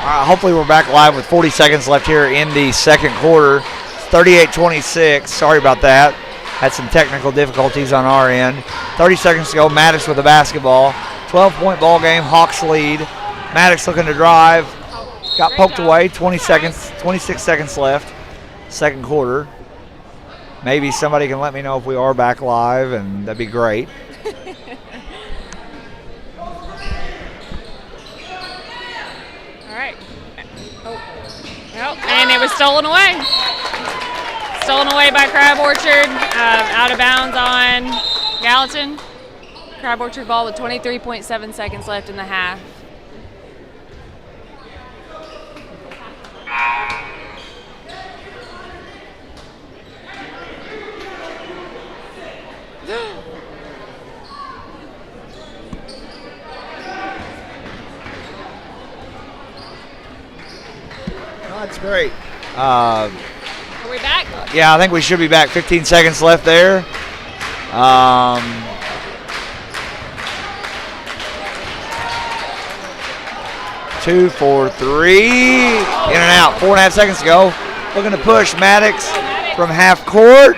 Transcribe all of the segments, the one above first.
Hopefully we're back live with 40 seconds left here in the second quarter. 38-26. Sorry about that. Had some technical difficulties on our end. 30 seconds to go. Maddox with the basketball. 12-point ball game. Hawks lead. Maddox looking to drive. Got poked away. 26 seconds left. Second quarter. Maybe somebody can let me know if we are back live, and that'd be great. And it was stolen away. Stolen away by Crab Orchard, out of bounds on Gallatin. Crab Orchard ball with 23.7 seconds left in the half. That's great. Are we back? Yeah, I think we should be back. 15 seconds left there. 2, 4, 3. In and out. 4.5 seconds to go. Looking to push Maddox from half court.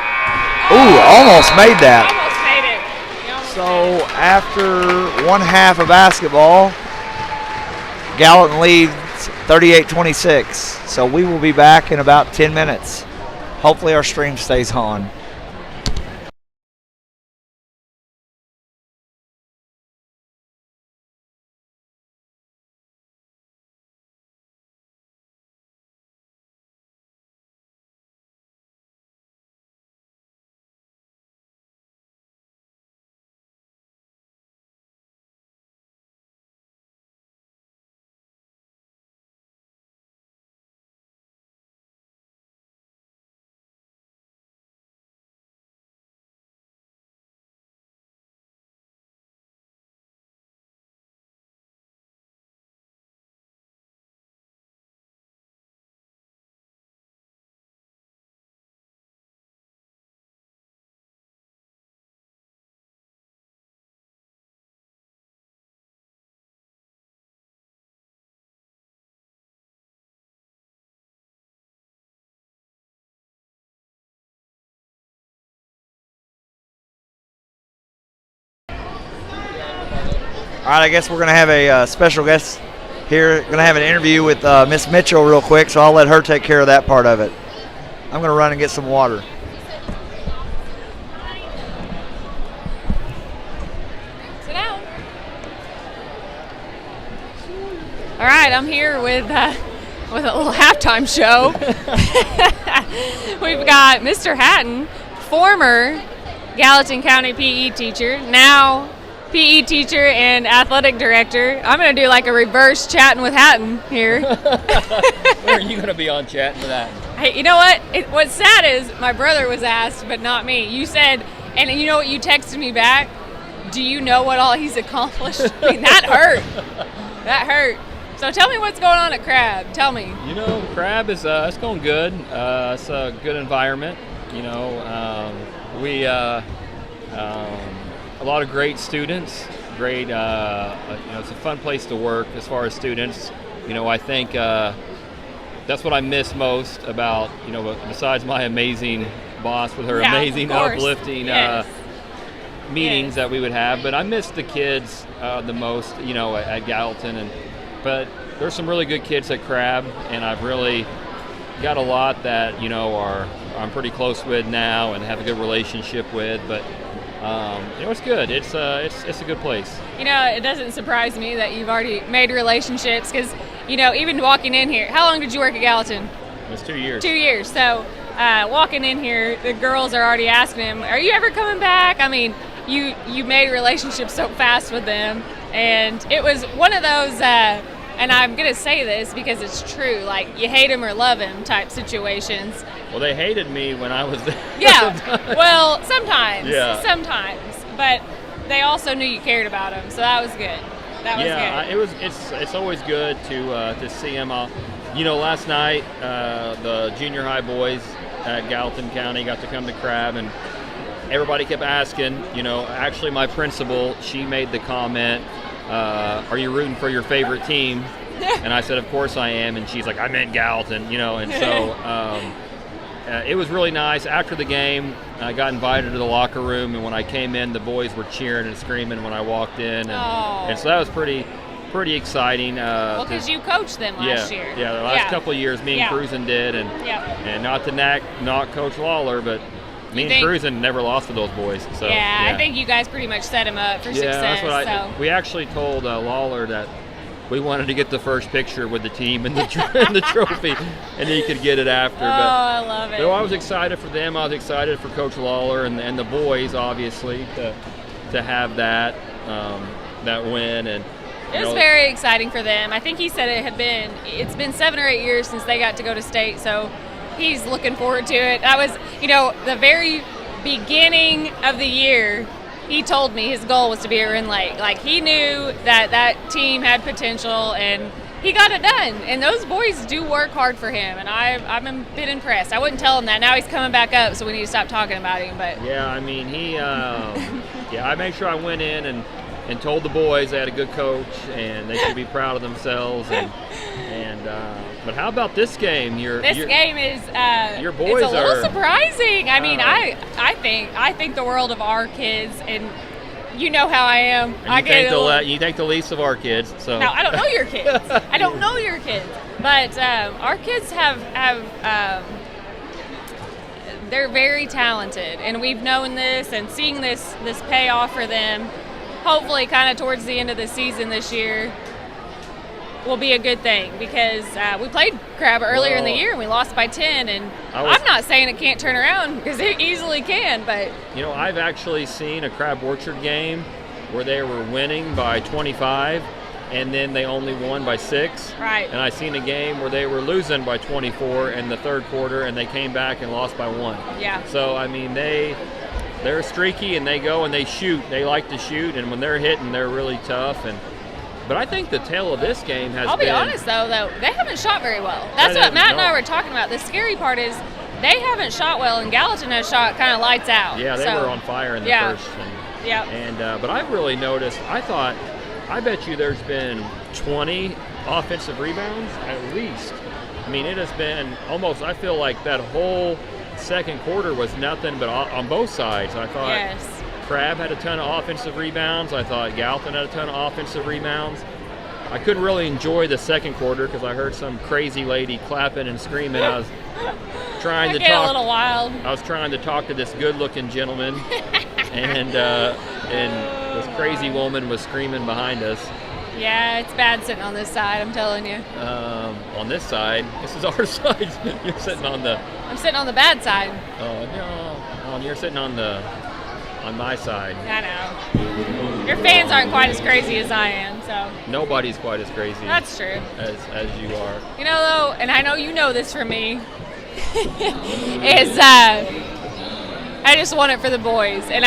Ooh, almost made that. Almost made it. So after one half of basketball, Gallatin leads 38-26. So we will be back in about 10 minutes. Hopefully our stream stays on. All right, I guess we're going to have a special guest here. Going to have an interview with Miss Mitchell real quick, so I'll let her take care of that part of it. I'm going to run and get some water. Sit down. All right, I'm here with a little halftime show. We've got Mr. Hatton, former Gallatin County PE teacher, now PE teacher and athletic director. I'm going to do like a reverse chatting with Hatton here. Where are you going to be on chatting with Hatton? Hey, you know what? What's sad is my brother was asked, but not me. You said, and you know what you texted me back? Do you know what all he's accomplished? I mean, that hurt. That hurt. So tell me what's going on at Crab. Tell me. You know, Crab is it's going good. It's a good environment. You know, we a lot of great students. Great. You know, it's a fun place to work as far as students. You know, I think that's what I miss most about. You know, besides my amazing boss with her amazing, uplifting meetings that we would have, but I miss the kids the most. You know, at Gallatin But there's some really good kids at Crab, and I've really got a lot that I'm pretty close with now and have a good relationship with. But you know, it's good. It's a good place. You know, it doesn't surprise me that you've already made relationships because even walking in here. How long did you work at Gallatin? It was 2 years. 2 years. So walking in here, the girls are already asking him, "Are you ever coming back?" I mean, you made relationships so fast with them. And it was one of those, and I'm going to say this because it's true, like you hate him or love him type situations. Well, they hated me when I was there. Yeah, well, sometimes. Yeah. Sometimes. But they also knew you cared about them, so that was good. That was good. It's always good to see him. Last night, the junior high boys at Gallatin County got to come to Crab, and everybody kept asking, actually my principal, she made the comment, are you rooting for your favorite team? And I said, of course I am. And she's like, I meant Gallatin, and so it was really nice. After the game, I got invited to the locker room, and when I came in, the boys were cheering and screaming when I walked in, and so that was pretty exciting. Well, because you coached them last year. Yeah, the last couple of years, me and Cruzen did, and not to knock Coach Lawler, but me and Cruzen never lost to those boys. So I think you guys pretty much set him up for success. That's what we actually told Lawler that we wanted to get the first picture with the team and the trophy, and he could get it after. I love it. So I was excited for them. I was excited for Coach Lawler and the boys, obviously, to have that win. And it was very exciting for them. I think he said it's been 7 or 8 years since they got to go to state, so he's looking forward to it. That was, the very beginning of the year, he told me his goal was to be at Rend Lake. Like, he knew that team had potential, and he got it done. And those boys do work hard for him, and I'm a bit impressed. I wouldn't tell him that. Now he's coming back up, so we need to stop talking about him. But yeah, I mean, I made sure I went in and told the boys they had a good coach and they should be proud of themselves. But how about this game? This game is your boys it's a little surprising. I mean, I think the world of our kids, and you know how I am. You think the least of our kids. So no, I don't know your kids. I don't know your kids, but our kids have they're very talented, and we've known this, and seeing this pay off for them, hopefully kind of towards the end of the season this year, will be a good thing, because we played Crab earlier in the year and we lost by 10, and I'm not saying it can't turn around, because it easily can, but I've actually seen a Crab Orchard game where they were winning by 25 and then they only won by 6. Right. And I seen a game where they were losing by 24 in the third quarter and they came back and lost by 1. Yeah. So I mean, they're streaky and they go and they shoot. They like to shoot, and when they're hitting, they're really tough. But I think the tale of this game has been... I'll be honest, though, they haven't shot very well. That's what Matt and I were talking about. The scary part is they haven't shot well, and Gallatin has shot kind of lights out. Yeah, they were on fire in the first. But I've really noticed, I bet you there's been 20 offensive rebounds at least. I mean, it has been almost, I feel like that whole second quarter was nothing but on both sides. I thought Crab had a ton of offensive rebounds. I thought Gallatin had a ton of offensive rebounds. I couldn't really enjoy the second quarter because I heard some crazy lady clapping and screaming. I was trying to talk. A little wild. I was trying to talk to this good-looking gentleman, and this crazy woman was screaming behind us. Yeah, it's bad sitting on this side, I'm telling you. On this side? This is our side. You're sitting on the... I'm sitting on the bad side. Oh, no. You're sitting on my side. I know. Your fans aren't quite as crazy as I am, so... Nobody's quite as crazy. That's true. As you are. Though, and I know you know this from me, is I just want it for the boys. And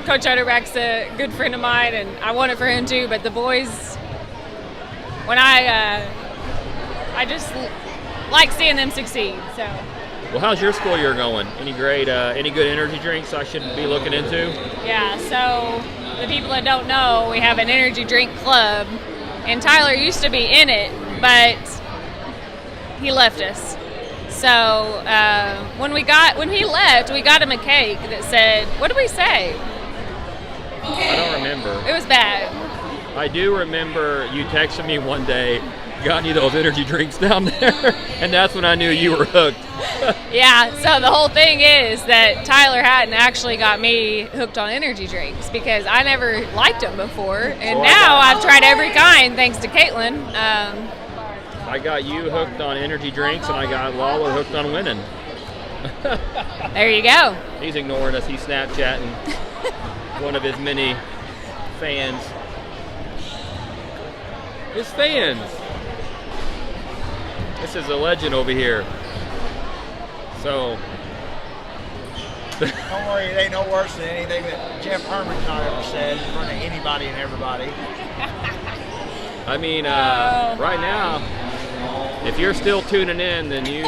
Coach Utterback's a good friend of mine, and I want it for him too. But the boys, when I just like seeing them succeed. So. Well, how's your school year going? Any great, any good energy drinks I should be looking into? Yeah. So the people that don't know, we have an energy drink club, and Tyler used to be in it, but he left us. So when he left, we got him a cake that said, what did we say? I don't remember. It was bad. I do remember you texted me one day, got any of those energy drinks down there, and that's when I knew you were hooked. Yeah, so the whole thing is that Tyler hadn't actually got me hooked on energy drinks because I never liked them before, and now I've tried every kind thanks to Caitlin. I got you hooked on energy drinks, and I got Lawler hooked on winning. There you go. He's ignoring us. He's Snapchatting one of his many fans. His fans. This is a legend over here. So. Don't worry, it ain't no worse than anything that Jeff Herman's not ever said in front of anybody and everybody. I mean, right now, if you're still tuning in, then you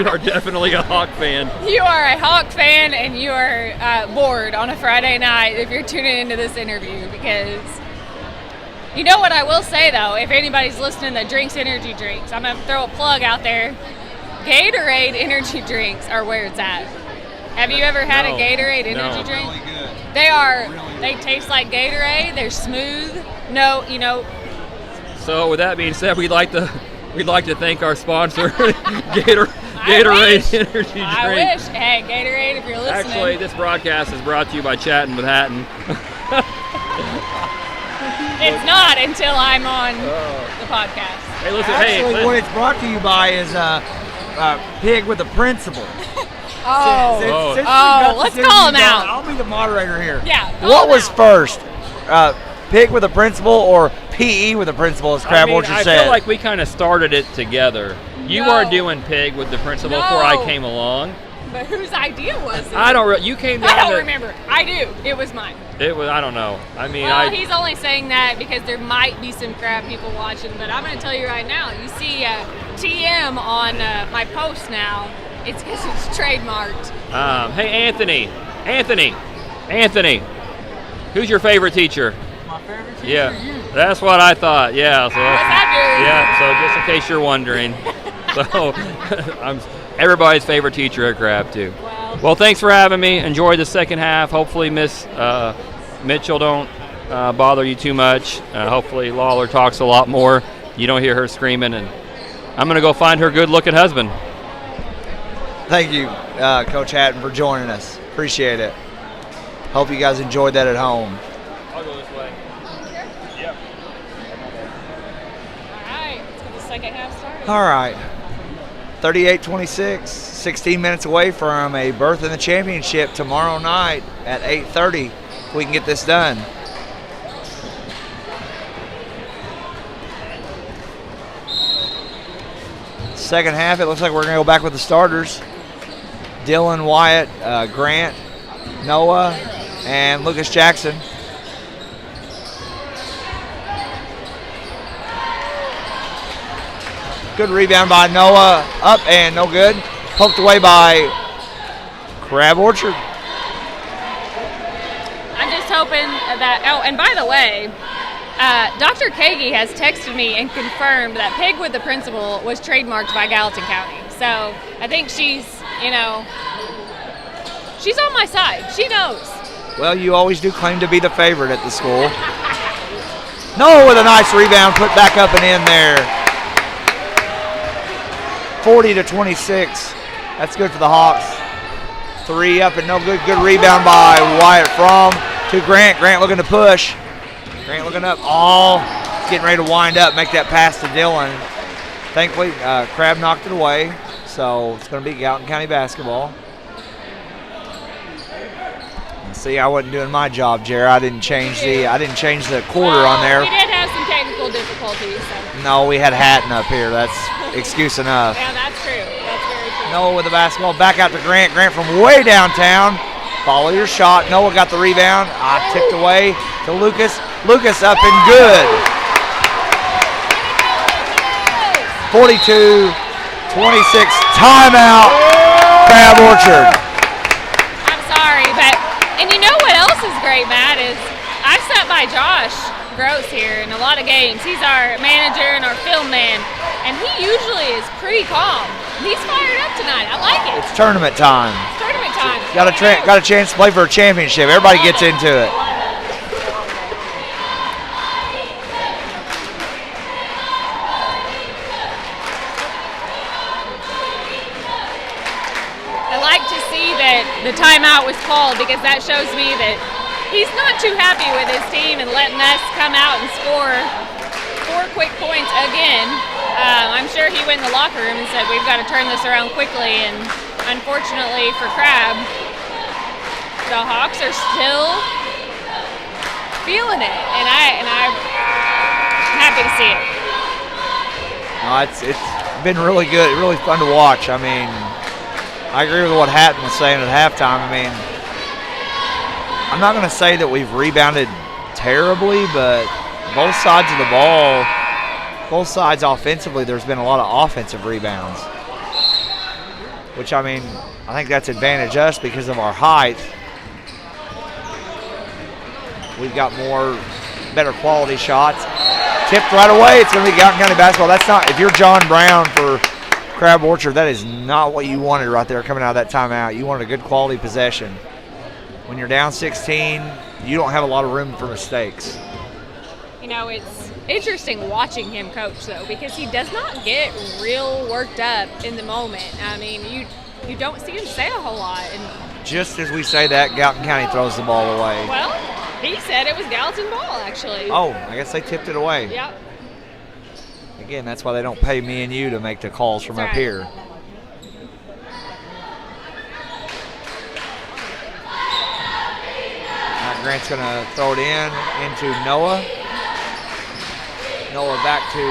are definitely a Hawk fan. You are a Hawk fan, and you are bored on a Friday night if you're tuning into this interview, because You know what I will say, though, if anybody's listening that drinks energy drinks, I'm going to throw a plug out there. Gatorade energy drinks are where it's at. Have you ever had a Gatorade energy drink? Really good. They taste like Gatorade. They're smooth. No, you know. So with that being said, we'd like to thank our sponsor, Gatorade Energy Drink. I wish. Hey, Gatorade, if you're listening. Actually, this broadcast is brought to you by Chatting with Hatton. It's not until I'm on the podcast. Hey, listen. Actually, what it's brought to you by is Pig with a Principal. Let's call him out. I'll be the moderator here. Yeah. What was first? Pig with a Principal or PE with a Principal, as Crab Orchard I said? feel like we kind of started it together. You No. were doing Pig with the Principal before I came along. But whose idea was it? I don't. You came down. I don't to, remember. I do. It was mine. It was. I don't know. I mean, Well, he's only saying that because there might be some crab people watching. But I'm going to tell you right now. You see TM on my post now. It's because it's trademarked. Hey, Anthony. Who's your favorite teacher? My favorite teacher. Yeah, that's what I thought. Yeah. So What's that do? yeah. So just in case you're wondering, so I'm everybody's favorite teacher at Crab too. Well, thanks for having me. Enjoy the second half. Hopefully, Miss Mitchell don't bother you too much. Hopefully, Lawler talks a lot more. You don't hear her screaming, and I'm gonna go find her good-looking husband. Thank you, Coach Hatton, for joining us. Appreciate it. Hope you guys enjoyed that at home. I'll go this way. Yep. All right. Let's get the second half started. All right. 38-26, 16 minutes away from a berth in the championship tomorrow night at 8:30. We can get this done. Second half, it looks like we're going to go back with the starters. Dylan, Wyatt, Grant, Noah, and Lucas Jackson. Good rebound by Noah, up and no good. Poked away by Crab Orchard. I'm just hoping that. Oh, and by the way, Dr. Kagi has texted me and confirmed that Pig with the Principal was trademarked by Gallatin County. So I think she's on my side. She knows. Well, you always do claim to be the favorite at the school. Noah with a nice rebound, put back up and in there. 40-26. That's good for the Hawks. Three up and no good. Good rebound by Wyatt Fromm to Grant. Grant looking to push. Grant looking up. All getting ready to wind up, make that pass to Dylan. Thankfully, Crab knocked it away. So it's going to be Gallatin County basketball. See, I wasn't doing my job, Jerry. I didn't change the quarter on there. We did have some technical difficulties. So. No, we had Hatton up here. That's excuse enough. Yeah, that's true. That's very true. Noah with the basketball, back out to Grant. Grant from way downtown. Follow your shot. Noah got the rebound. Tipped away to Lucas. Lucas up and good. 42-26. Timeout. Crab Orchard. I'm sorry, but and you know what else is great, Matt, is I've sat by Josh Gross here in a lot of games. He's our manager and our film man, and he usually is pretty calm. He's fired up tonight. I like it. It's tournament time. It's tournament time. Got a chance to play for a championship. Everybody gets into it. I like to see that the timeout was called because that shows me that he's not too happy with his team and letting us come out and score 4 quick points again. I'm sure he went in the locker room and said, we've got to turn this around quickly, and unfortunately for Crab, the Hawks are still feeling it, and I'm happy to see it. It's been really good, really fun to watch. I mean, I agree with what Hatton was saying at halftime. I mean, I'm not going to say that we've rebounded terribly, but both sides of the ball, both sides offensively, there's been a lot of offensive rebounds. Which, I mean, I think that's advantage us because of our height. We've got better quality shots. tipped right away. It's going to be Gallatin County basketball. That's not, if you're John Brown for Crab Orchard, that is not what you wanted right there coming out of that timeout. You wanted a good quality possession. When you're down 16, you don't have a lot of room for mistakes. You know, it's interesting watching him coach, though, because he does not get real worked up in the moment. I mean, you don't see him say a whole lot. And just as we say that, Gallatin County throws the ball away. Well, he said it was Gallatin ball, actually. Oh, I guess they tipped it away. Yep. Again, that's why they don't pay me and you to make the calls from That's up right. here. Now Grant's going to throw it into Noah. Noah back to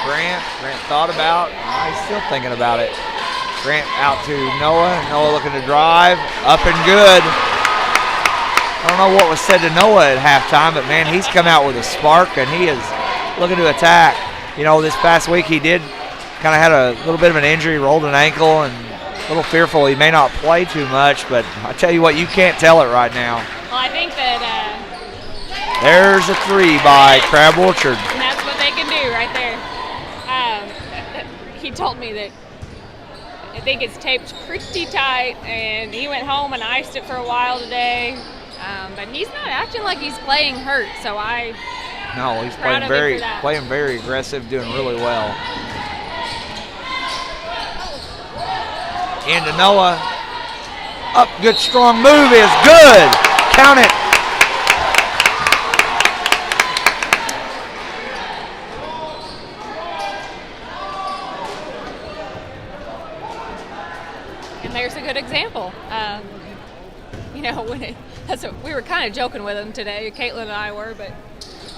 Grant. Grant thought about. He's still thinking about it. Grant out to Noah. Noah looking to drive. Up and good. I don't know what was said to Noah at halftime, but man, he's come out with a spark and he is looking to attack. You know, this past week he did kind of had a little bit of an injury, rolled an ankle, and a little fearful he may not play too much, but I tell you what, you can't tell it right now. Well, I think that there's a three by Crab Orchard. and that's what they can do right there. He told me that I think it's taped pretty tight, and he went home and iced it for a while today. But he's not acting like he's playing hurt, so No, he's Proud playing very aggressive, doing really well. Into Noah. Up, good strong move is good. Count it. and there's a good example. You know, we were kind of joking with him today, Caitlin and I were, but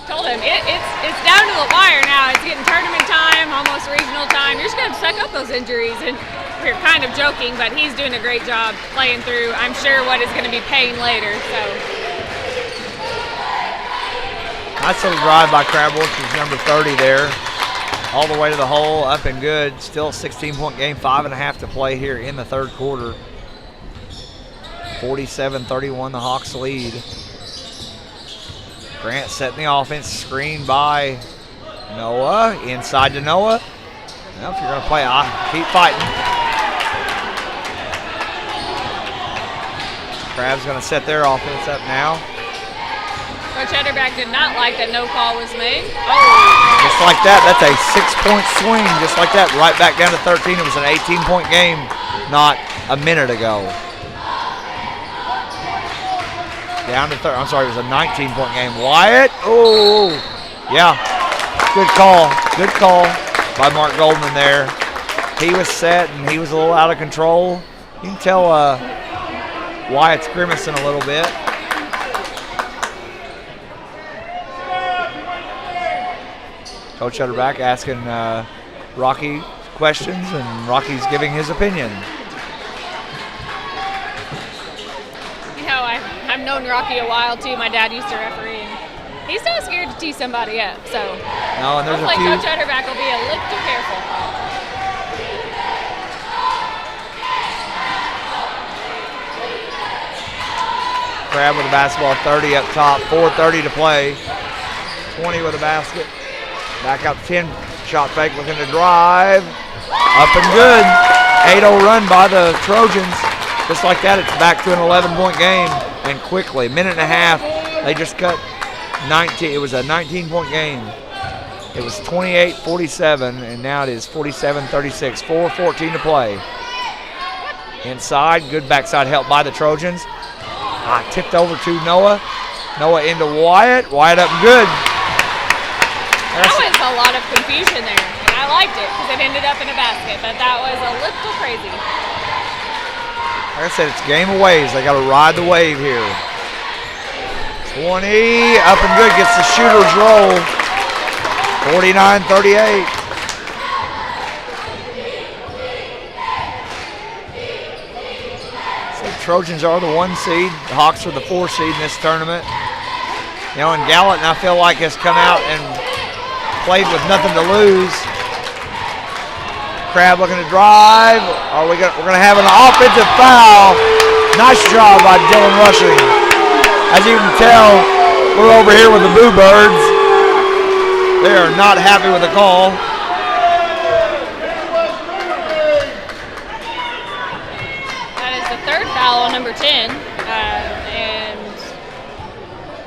told him it's down to the wire now. It's getting tournament time, almost regional time. You're just going to suck up those injuries. And we were kind of joking, but he's doing a great job playing through, I'm sure, what is going to be pain later. So Nice little drive by Crab Orchard's number 30 there. All the way to the hole, up and good. Still a 16-point game, 5.5 to play here in the third quarter. 47-31, the Hawks lead. Grant setting the offense, screened by Noah. Inside to Noah. Well, if you're going to play, keep fighting. Crab's going to set their offense up now. Coach Ederback did not like that no call was made. Just like that, that's a 6-point swing. Just like that, right back down to 13. It was an 18-point game not a minute ago. Down to I'm sorry, it was a 19-point game. Wyatt, oh, yeah. Good call by Mark Goldman there. He was set and he was a little out of control. You can tell Wyatt's grimacing a little bit. Coach Ederback asking Rocky questions, and Rocky's giving his opinion. You know, I've known Rocky a while too. My dad used to referee, and he's not scared to tee somebody up. So No, and there's hopefully a few. Coach Ederback will be a little careful. Crab with the basketball, 30 up top, 4:30 to play. 20 with a basket. Back out 10, shot fake, looking to drive. Up and good. 8-0 run by the Trojans. Just like that, it's back to an 11-point game, and quickly. Minute and a half, they just cut 19. It was a 19-point game. It was 28-47, and now it is 47-36. 4:14 to play. Inside, good backside help by the Trojans. Tipped over to Noah. Noah into Wyatt. Wyatt up and good. That was a lot of confusion there, and I liked it because it ended up in a basket, but that was a little crazy. Like I said, it's game of waves. They got to ride the wave here. 20, up and good, gets the shooter's roll. 49-38. So the Trojans are the 1 seed. The Hawks are the 4 seed in this tournament. You know, and Gallatin, I feel like, has come out and played with nothing to lose. Crab looking to drive. We're going to have an offensive foul. Nice job by Dylan Rushing. As you can tell, we're over here with the Boo Birds. They are not happy with the call. That is the third foul on number 10, and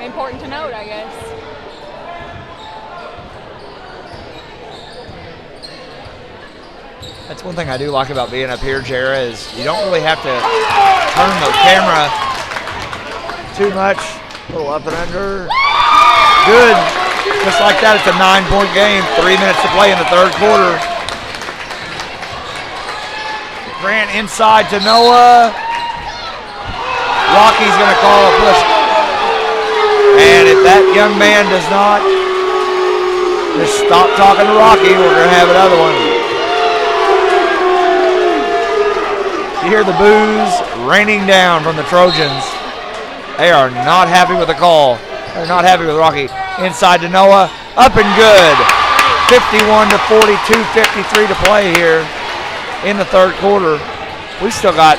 important to note, I guess. That's one thing I do like about being up here, Jara, is you don't really have to turn the camera too much. A little up and under. Good. Just like that, it's a 9-point game. 3 minutes to play in the third quarter. Grant inside to Noah. Rocky's going to call a push. And if that young man does not just stop talking to Rocky, we're going to have another one. You hear the boos raining down from the Trojans. They are not happy with the call. They're not happy with Rocky. Inside to Noah, up and good. 51 to 42, 53 to play here in the third quarter. We still got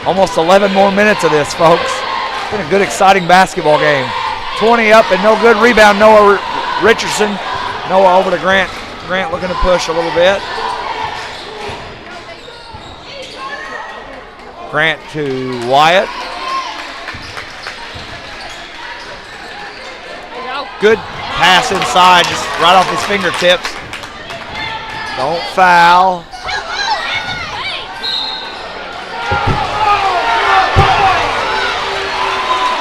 almost 11 more minutes of this, folks. It's been a good, exciting basketball game. 20 up and no good. Rebound, Noah Richardson. Noah over to Grant. Grant looking to push a little bit. Grant to Wyatt. Good pass inside, just right off his fingertips. Don't foul.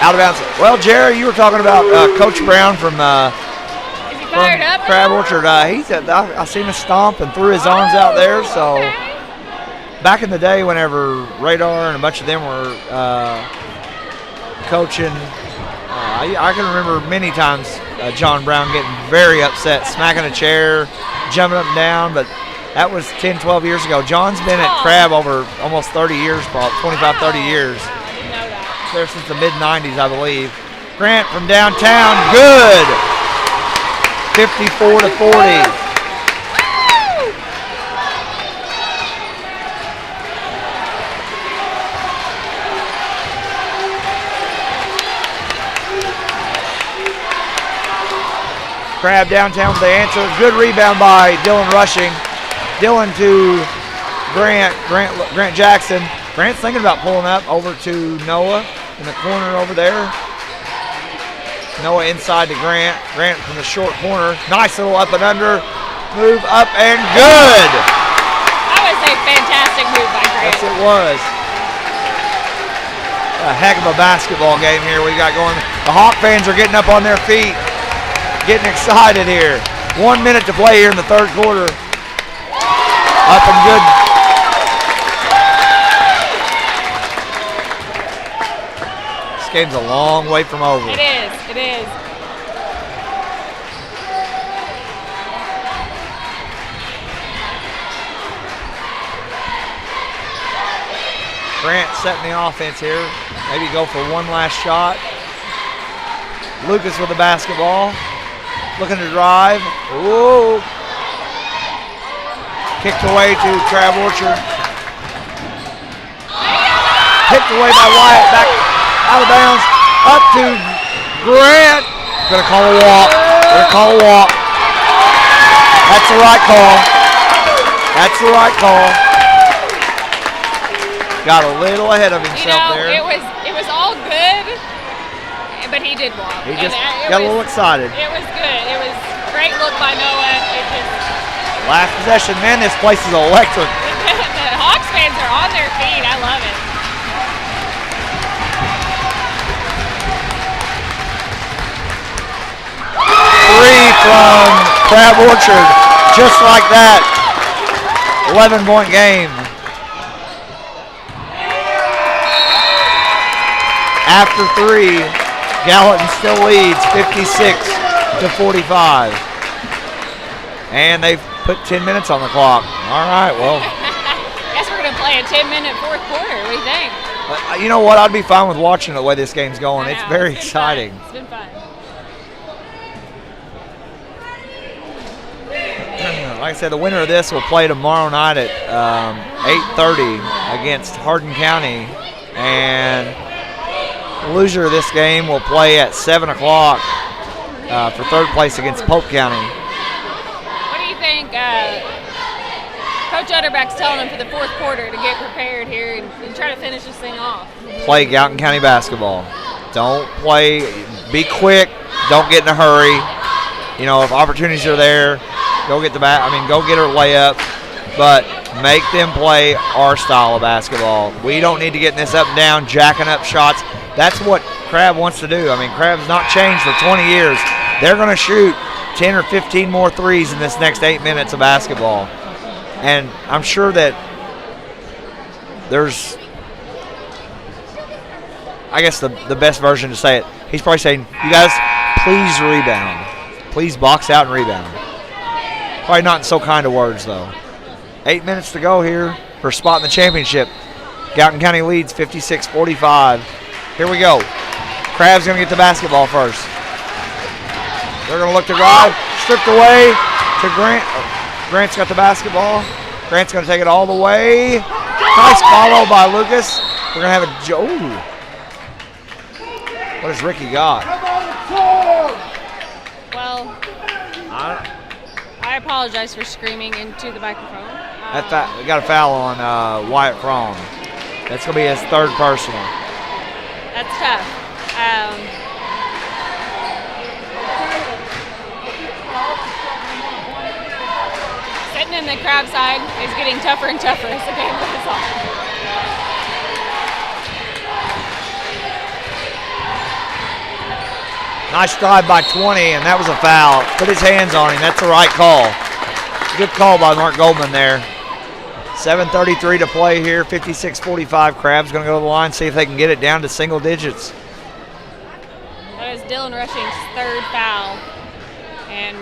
Out of bounds. Well, Jerry, you were talking about Coach Brown from Crab Orchard. I seen him stomp and threw his arms out there. So back in the day, whenever Radar and a bunch of them were coaching, I can remember many times John Brown getting very upset, smacking a chair, jumping up and down. But that was 10, 12 years ago. John's been at Crab over almost 30 years, about 25, 30 years. There since the mid-90s, I believe. Grant from downtown, good. 54 to 40. Crab downtown with the answer. Good rebound by Dylan Rushing. Dylan to Grant Jackson. Grant's thinking about pulling up over to Noah in the corner over there. Noah inside to Grant. Grant from the short corner. Nice little up and under. Move up and good. That was a fantastic move by Grant. Yes, it was. A heck of a basketball game here we got going. The Hawk fans are getting up on their feet, getting excited here. 1 minute to play here in the third quarter. Up and good. This game's a long way from over. It is. It is. Grant setting the offense here. Maybe go for one last shot. Lucas with the basketball. Looking to drive. Ooh. Kicked away to Crab Orchard. Kicked away by Wyatt. Back out of bounds. Up to Grant. Gonna call a walk. Gonna call a walk. That's the right call. That's the right call. Got a little ahead of himself there. It was all good, but he did walk. He just got a little excited. It was good. It was a great look by Noah. It just last possession, man, this place is electric. the Hawks fans are on their feet. I love it. Three from Crab Orchard, just like that. 11-point game. After three, Gallatin still leads 56 to 45. And they've put 10 minutes on the clock. All right, well. Guess we're going to play a 10-minute fourth quarter. What do you think? You know what? I'd be fine with watching the way this game's going. It's very exciting. It's been fun. Like I said, the winner of this will play tomorrow night at 8:30 against Hardin County. And the loser of this game will play at 7 o'clock for third place against Polk County. Coach Utterback's telling them for the fourth quarter to get prepared here and try to finish this thing off. Play Gallatin County basketball. Don't play. Be quick. Don't get in a hurry. You know, if opportunities are there, go get the go get her layup. But make them play our style of basketball. We don't need to get in this up and down, jacking up shots. That's what Crab wants to do. I mean, Crab's not changed for 20 years. They're going to shoot 10 or 15 more threes in this next 8 minutes of basketball. And I'm sure that there's, I guess the best version to say it, he's probably saying, you guys, please rebound. Please box out and rebound. Probably not in so kind of words, though. 8 minutes to go here for a spot in the championship. Gallatin County leads 56-45. Here we go. Crab's going to get the basketball first. They're going to look to drive. Stripped away to Grant. Grant's got the basketball. Grant's going to take it all the way. Nice follow by Lucas. We're going to have a Joe. What has Ricky got? Well, I apologize for screaming into the microphone. We got a foul on Wyatt Fromm. That's going to be his third personal. That's tough. Sitting in the Crab side is getting tougher and tougher as the game goes on. Nice drive by 20, and that was a foul. Put his hands on him. That's the right call. Good call by Mark Goldman there. 7:33 to play here, 56-45. Crab's going to go to the line, see if they can get it down to single digits. That is Dylan Rushing's third foul. And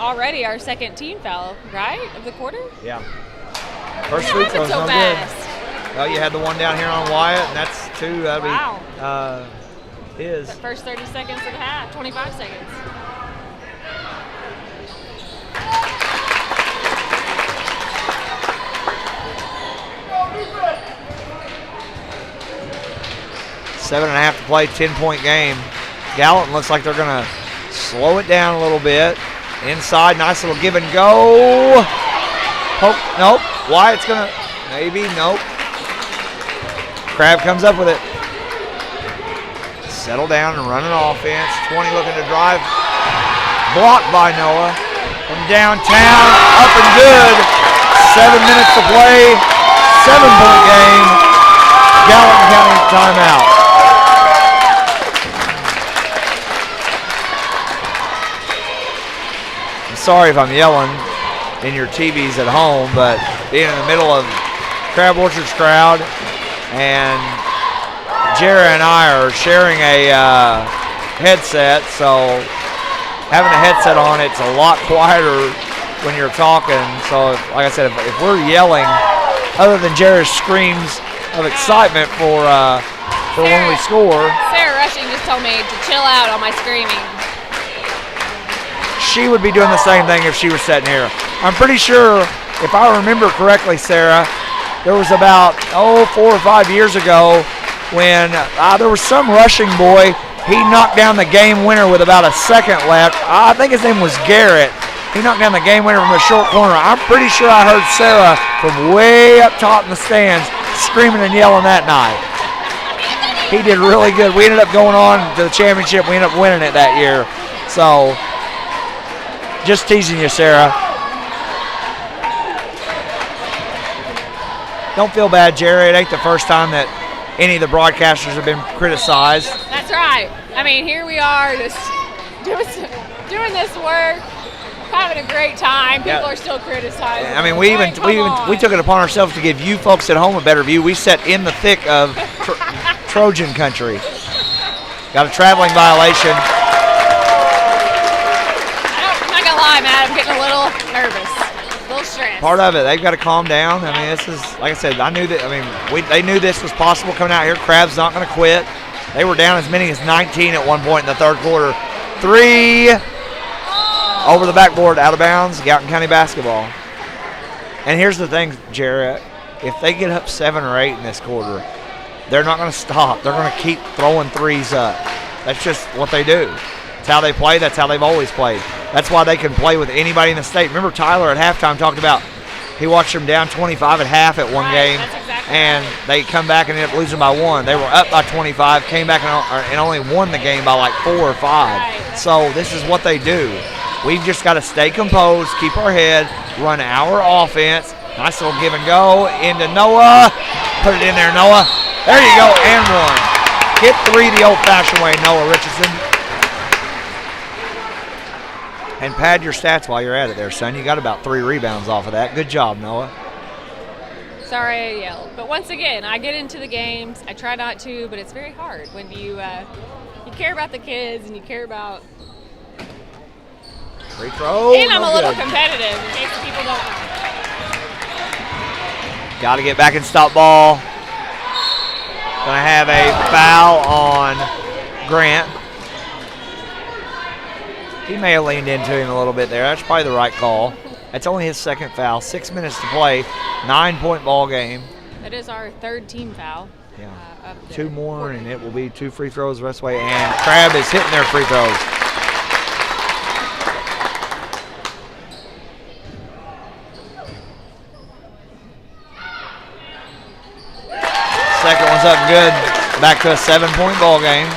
already our second team foul, right, of the quarter? Yeah. First free throw's no good. Well, you had the one down here on Wyatt, and that's two. That'd be his. The first 30 seconds of the half, 25 seconds. Seven and a half to play, 10-point game. Gallatin looks like they're going to slow it down a little bit. Inside, nice little give and go. Poke, nope. Wyatt's going to, maybe, nope. Crab comes up with it. Settle down and run an offense. 20 looking to drive. Blocked by Noah. From downtown, up and good. 7 minutes to play. 7-point game. Gallatin County timeout. Sorry if I'm yelling in your TVs at home, but being in the middle of Crab Orchard's crowd, and Jara and I are sharing a headset, so having a headset on, it's a lot quieter when you're talking. So, like I said, if we're yelling, other than Jara's screams of excitement for when we score. Sarah Rushing just told me to chill out on my screaming. She would be doing the same thing if she was sitting here. I'm pretty sure, if I remember correctly, Sarah, there was about 4 or 5 years ago when there was some rushing boy. He knocked down the game winner with about a second left. I think his name was Garrett. He knocked down the game winner from a short corner. I'm pretty sure I heard Sarah from way up top in the stands screaming and yelling that night. He did really good. We ended up going on to the championship. We ended up winning it that year. So, just teasing you, Sarah. Don't feel bad, Jerry. It ain't the first time that any of the broadcasters have been criticized. That's right. I mean, here we are just doing this work, having a great time. People are still criticizing. I mean, we took it upon ourselves to give you folks at home a better view. We sat in the thick of Trojan country. Got a traveling violation. I'm not gonna lie, Matt. I'm getting a little nervous, a little stressed. Part of it, they've got to calm down. I mean, this is, like I said, I knew that. I mean, they knew this was possible coming out here. Crab's not going to quit. They were down as many as 19 at one point in the third quarter. 3 over the backboard, out of bounds. Gallatin County basketball. And here's the thing, Jarrett. If they get up 7 or 8 in this quarter, they're not going to stop. They're going to keep throwing threes up. That's just what they do. That's how they play. That's how they've always played. That's why they can play with anybody in the state. Remember Tyler at halftime talked about he watched them down 25 at half at one game, that's exactly and right. they come back and ended up losing by 1. They were up by 25, came back and only won the game by like 4 or 5. Right. So this is what they do. We've just got to stay composed, keep our head, run our offense. Nice little give and go into Noah. Put it in there, Noah. There you go, and 1. Hit 3 the old-fashioned way, Noah Richardson. And pad your stats while you're at it there, son. You got about 3 rebounds off of that. Good job, Noah. Sorry I yelled. But once again, I get into the games. I try not to, but it's very hard when you care about the kids and you care about... Free throw. And I'm no a little good. competitive, in case people don't know. Got to get back and stop ball. Going to have a foul on Grant. He may have leaned into him a little bit there. That's probably the right call. That's only his second foul. 6 minutes to play. 9-point ball game. That is our 3rd team foul. Yeah. Of the 2 more, quarter. and it will be 2 free throws the rest of the way. And Crab is hitting their free throws. Second one's up good. Back to a 7-point ball game.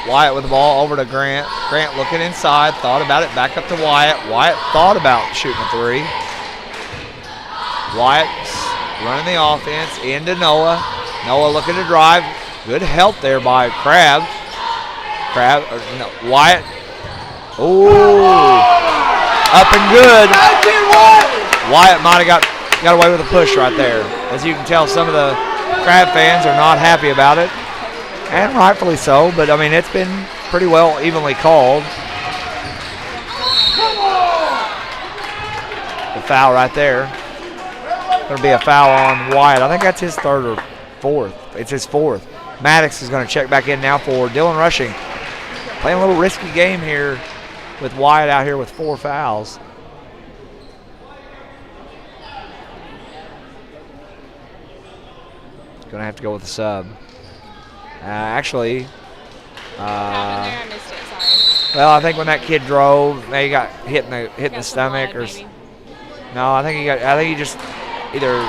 Wyatt with the ball over to Grant. Grant looking inside, thought about it, back up to Wyatt. Wyatt thought about shooting a 3. Wyatt running the offense into Noah. Noah looking to drive. Good help there by Crab. Wyatt. Ooh. Up and good. Wyatt might have got away with a push right there. As you can tell, some of the Crab fans are not happy about it. And rightfully so, but I mean, it's been pretty well evenly called. The foul right there. Going to be a foul on Wyatt. I think that's his 3rd or 4th. It's his 4th. Maddox is going to check back in now for Dylan Rushing. Playing a little risky game here with Wyatt out here with 4 fouls. Going to have to go with the sub. Actually, I missed it, sorry. well, I think when that kid drove, he got hit in the Got some stomach, blood, or maybe. no, I think he just either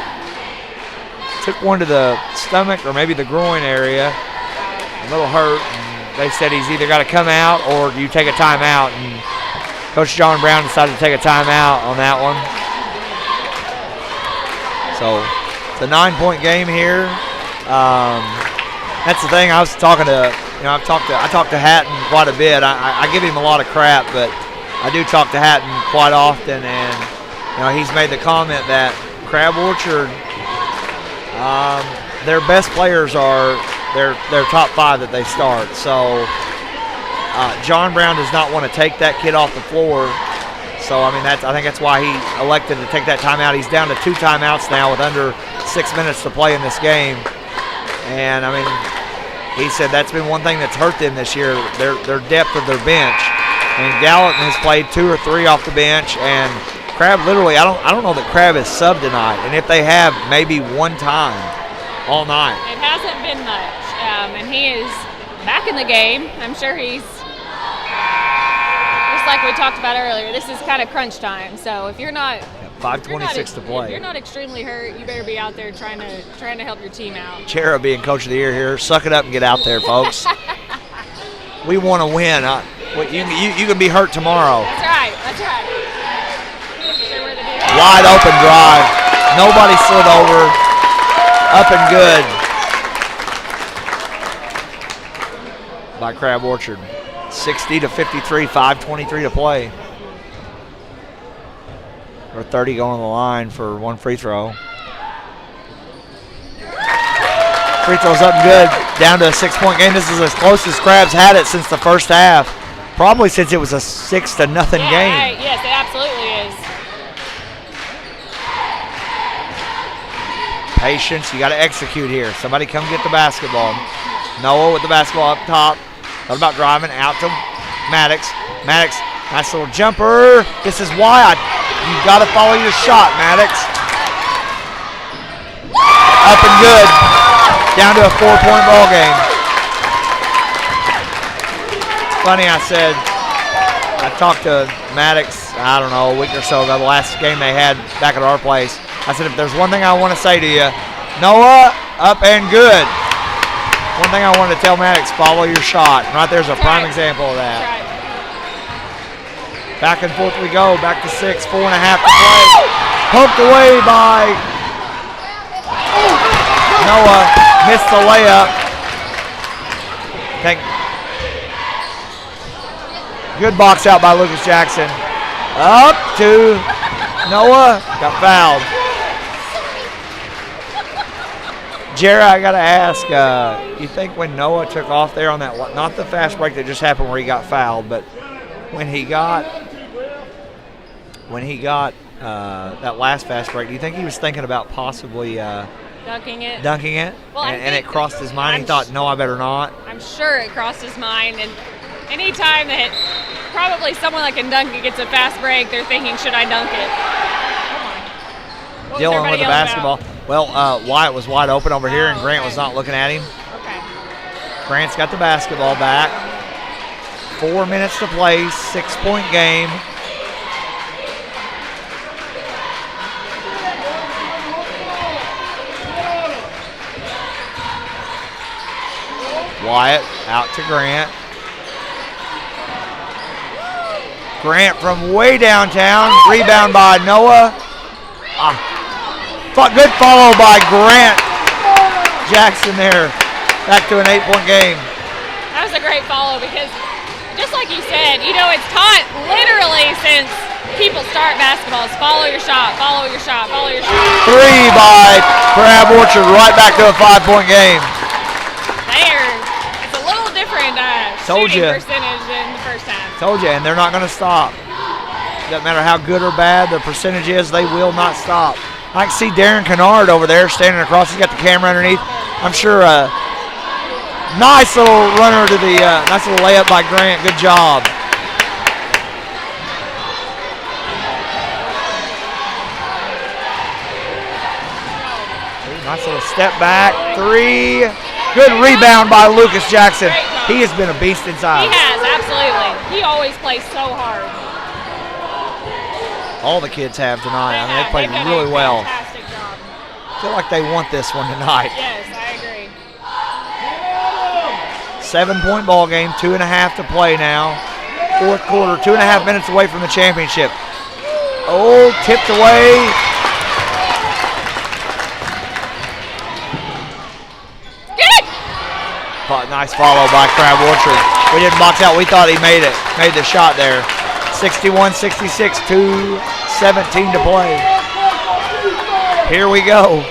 took one to the stomach or maybe the groin area, a little hurt. And they said he's either got to come out or you take a timeout. And Coach John Brown decided to take a timeout on that one. So it's a 9-point game here. That's the thing. I was talking to, I talked to Hatton quite a bit. I give him a lot of crap, but I do talk to Hatton quite often, and he's made the comment that Crab Orchard, their best players are their top 5 that they start. So John Brown does not want to take that kid off the floor. So I think that's why he elected to take that timeout. He's down to 2 timeouts now with under 6 minutes to play in this game. And he said that's been one thing that's hurt them this year, their depth of their bench. Gallatin has played 2 or 3 off the bench, and Crab literally, I don't know that Crab is subbed tonight. And if they have, maybe one time all night. It hasn't been much, and he is back in the game. I'm sure he's, just like we talked about earlier, this is kind of crunch time. So if you're not 5:26 to play. If you're not extremely hurt, you better be out there trying to help your team out. Chera being coach of the year here. Suck it up and get out there, folks. We want to win. You can be hurt tomorrow. That's right. Sure, we're the dude. Wide open drive. Nobody slid over. Up and good by Crab Orchard. 60-53, 5:23 to play. Or 30 going on the line for 1 free throw. Free throw's up and good. Down to a 6-point game. This is as close as Crab's had it since the first half. Probably since it was a 6-0 game. Right. Yes, it absolutely is. Patience. You got to execute here. Somebody come get the basketball. Noah with the basketball up top. Thought about driving out to Maddox. Maddox, nice little jumper. This is why you've got to follow your shot, Maddox. Up and good. Down to a 4-point ball game. Funny, I talked to Maddox, I don't know, a week or so ago, the last game they had back at our place. I said, if there's one thing I want to say to you, Noah, up and good. One thing I wanted to tell Maddox, follow your shot. And right there's a prime example of that. Back and forth we go, back to 6, 4.5 to play. Poked away by Noah, missed the layup. Good box out by Lucas Jackson. Up to Noah, got fouled. Jerry, I got to ask, you think when Noah took off there on that, not the fast break that just happened where he got fouled, but when he got that last fast break, do you think he was thinking about possibly dunking it? Well, and it crossed his mind. He thought, no, I better not. I'm sure it crossed his mind. And anytime that probably someone that can dunk it gets a fast break, they're thinking, should I dunk it? Dylan with the basketball. Well, Wyatt was wide open over here, and Grant was not looking at him. Okay. Grant's got the basketball back. 4 minutes to play, 6-point game. Wyatt out to Grant. Grant from way downtown. Rebound by Noah. Good follow by Grant Jackson there. Back to an 8-point game. That was a great follow because, just like you said, it's taught literally since people start basketball. It's follow your shot, follow your shot, follow your shot. 3 by Crab Orchard, right back to a 5-point game. It's a little different shooting percentage than the first time. Told you, and they're not going to stop. Doesn't matter how good or bad their percentage is, they will not stop. I can see Darren Kennard over there standing across. He's got the camera underneath. I'm sure a nice little runner to the nice little layup by Grant. Good job. Nice little step back. 3. Good rebound by Lucas Jackson. He has been a beast inside. He has, absolutely. He always plays so hard. All the kids have tonight. They played really well. Fantastic job. I feel like they want this one tonight. Yes, I agree. 7-point ball game, 2.5 to play now. Fourth quarter, 2.5 minutes away from the championship. Oh, tipped away. Nice follow by Crab Orchard. We didn't box out. We thought he made the shot there. 61-66, 2:17 to play. Here we go.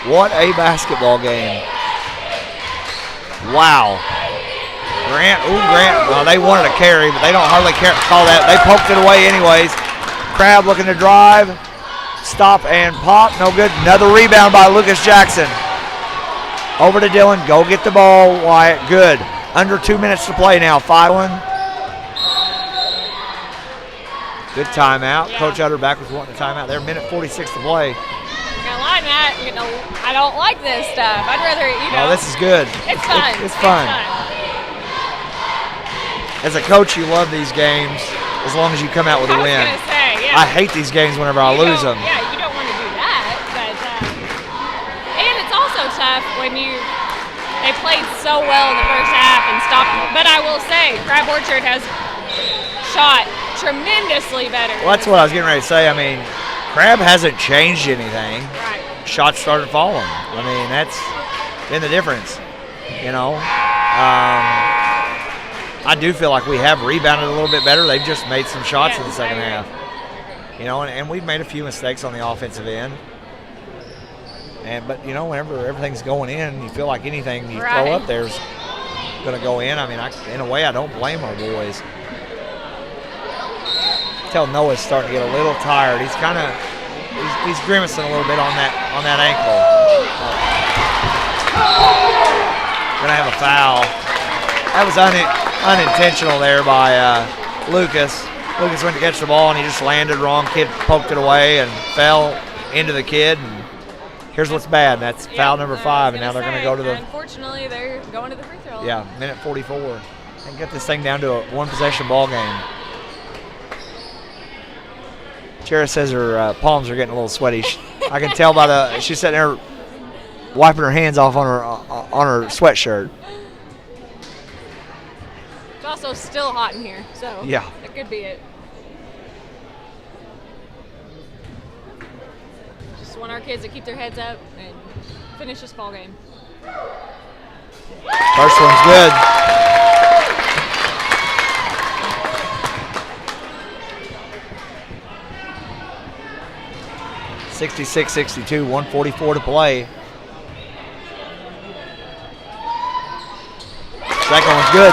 What a basketball game. Wow. Grant. Well, they wanted a carry, but they don't hardly call that. They poked it away anyways. Crab looking to drive. Stop and pop. No good. Another rebound by Lucas Jackson. Over to Dylan. Go get the ball, Wyatt. Good. Under 2 minutes to play now. 5-1. Good timeout. Yeah. Coach Utter back was wanting a timeout there. Minute 46 to play. I don't like this stuff. I'd rather, Oh, this is good. It's fun. It's fun. As a coach, you love these games as long as you come out with a win. I was going to say, yeah. I hate these games whenever I lose them. Yeah, you don't want to do that. But, and it's also tough when they played so well in the first half and stopped. But I will say, Crab Orchard has shot tremendously better. Well, that's what I was getting ready to say. I mean, Crab hasn't changed anything. Right. Shots started falling. I mean, that's been the difference. I do feel like we have rebounded a little bit better. They've just made some shots in the second half. And we've made a few mistakes on the offensive end. But whenever everything's going in, you feel like anything you throw up there's going to go in. I mean, in a way, I don't blame our boys. Tell Noah's starting to get a little tired. He's kind of he's grimacing a little bit on that ankle. Gonna have a foul. That was unintentional there by Lucas. Lucas went to catch the ball and he just landed wrong. Kid poked it away and fell into the kid. And Here's what's bad. That's foul number 5, and now they're going to go to the. Unfortunately, they're going to the free throw line. Yeah, minute 44. And get this thing down to a one-possession ball game. Chera says her palms are getting a little sweaty. I can tell by she's sitting there wiping her hands off on her sweatshirt. It's also still hot in here, so yeah, that could be it. Just want our kids to keep their heads up and finish this ball game. First one's good. (66-62), 1:44 to play. Second one's good.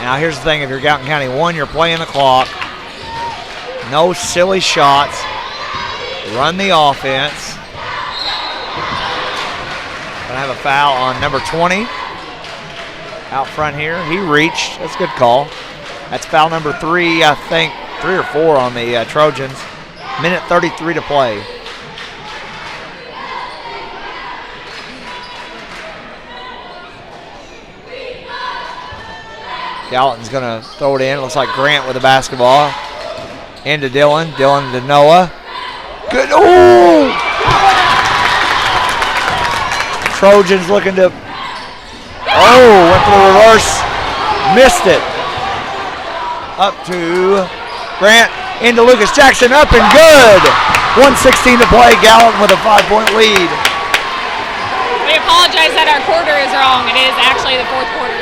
Now here's the thing, if you're Gallatin County 1, you're playing the clock. No silly shots. Run the offense. Gonna have a foul on number 20. Out front here, he reached, that's a good call. That's foul number 3, I think, 3 or 4 on the Trojans. Minute 33 to play. Gallatin's going to throw it in. It looks like Grant with the basketball. Into Dylan. Dylan to Noah. Good. Oh! Trojans looking to. Oh, went for the reverse. Missed it. Up to Grant. Into Lucas Jackson. Up and good. 1:16 to play. Gallatin with a 5-point lead. We apologize that our quarter is wrong. It is actually the fourth quarter.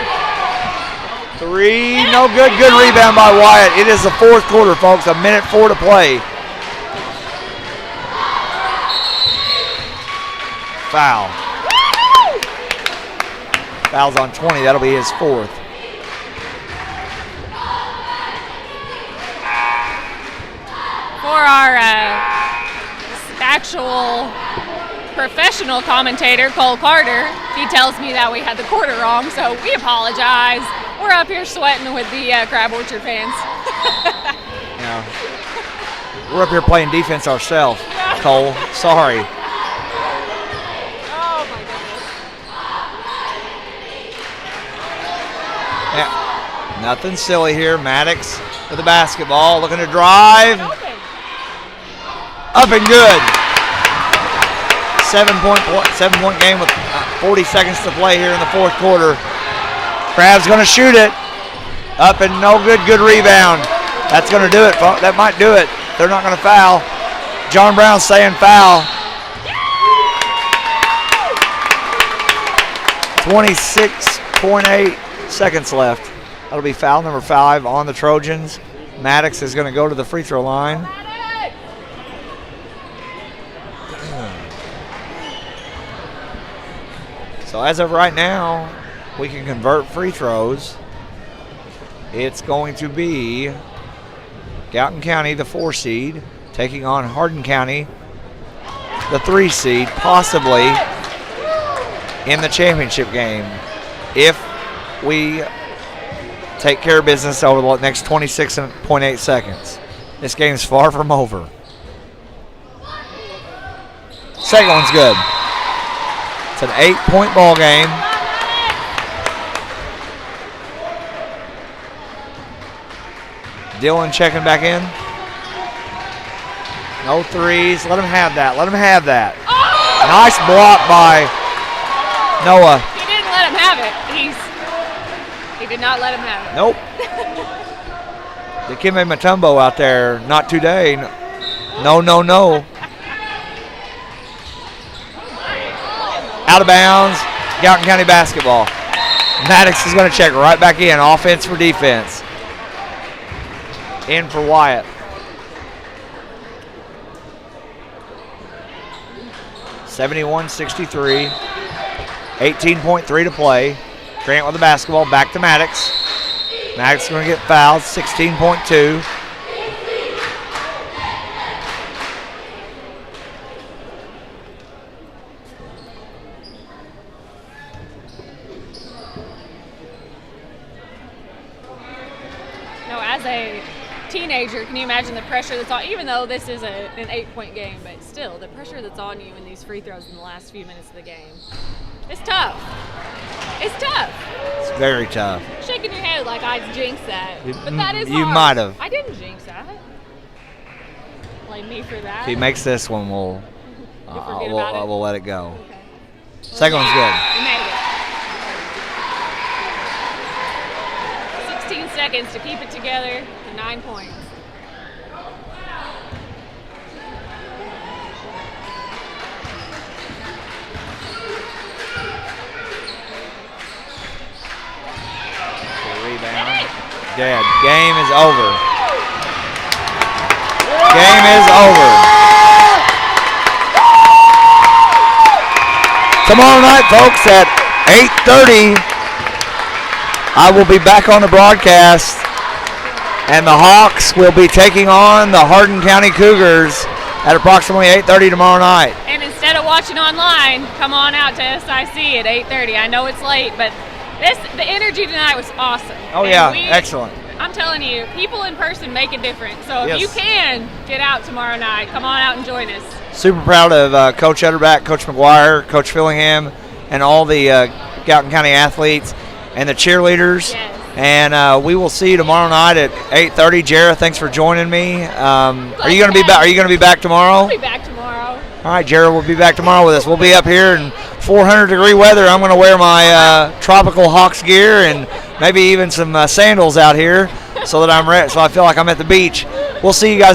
3, no good. Good rebound by Wyatt. It is the fourth quarter, folks. A minute 4 to play. Foul. Foul's on 20. That'll be his fourth. For our actual professional commentator, Cole Carter, he tells me that we had the quarter wrong, so we apologize. We're up here sweating with the Crab Orchard fans. Yeah. We're up here playing defense ourselves, Cole. Sorry. Oh, my goodness. Yeah. Nothing silly here. Maddox with the basketball, looking to drive. Up and good. 7-point game with 40 seconds to play here in the fourth quarter. Crab's going to shoot it. Up and no good. Good rebound. That's going to do it. That might do it. They're not going to foul. John Brown saying foul. 26.8 seconds left. That'll be foul number 5 on the Trojans. Maddox is going to go to the free throw line. So as of right now, we can convert free throws. It's going to be Gallatin County, the 4 seed, taking on Hardin County, the 3 seed, possibly in the championship game, if we take care of business over the next 26.8 seconds. This game's far from over. Second one's good. It's an 8-point ball game. Dylan checking back in. No threes. Let him have that. Let him have that. Oh! Nice block by Noah. He didn't let him have it. He did not let him have it. Nope. The Kimbe Matumbo out there, not today. No. Out of bounds. Gallatin County basketball. Maddox is going to check right back in. Offense for defense. In for Wyatt. (71-63). 18.3 to play. Grant with the basketball. Back to Maddox. Maddox is going to get fouled. 16.2. teenager, can you imagine the pressure that's on, even though this is an 8-point game, but still, the pressure that's on you in these free throws in the last few minutes of the game. It's tough. It's tough. It's very tough. You're shaking your head like I jinxed that. But that is You hard. might have. I didn't jinx that. Blame me for that. If he makes this one, we'll forget about it? we'll let it go. Okay. Second one's good. We made it. 16 seconds to keep it together to 9 points. Rebound. Dead. Game is over. Game is over. Tomorrow night, folks, at 8:30, I will be back on the broadcast, and the Hawks will be taking on the Hardin County Cougars at approximately 8:30 tomorrow night. And instead of watching online, come on out to SIC at 8:30. I know it's late, but the energy tonight was awesome. Oh, And yeah, excellent. I'm telling you, people in person make a difference. So if Yes. you can get out tomorrow night, come on out and join us. Super proud of Coach Utterback, Coach McGuire, Coach Fillingham, and all the Gallatin County athletes and the cheerleaders. Yes. And we will see you tomorrow night at 8:30. Jarrah, thanks for joining me. Are you going to be back? Are you going to be back tomorrow? I'll be back tomorrow. All right, Jarrah will be back tomorrow with us. We'll be up here in 400-degree weather. I'm going to wear my tropical Hawks gear and maybe even some sandals out here so that I'm ready. So I feel like I'm at the beach. We'll see you guys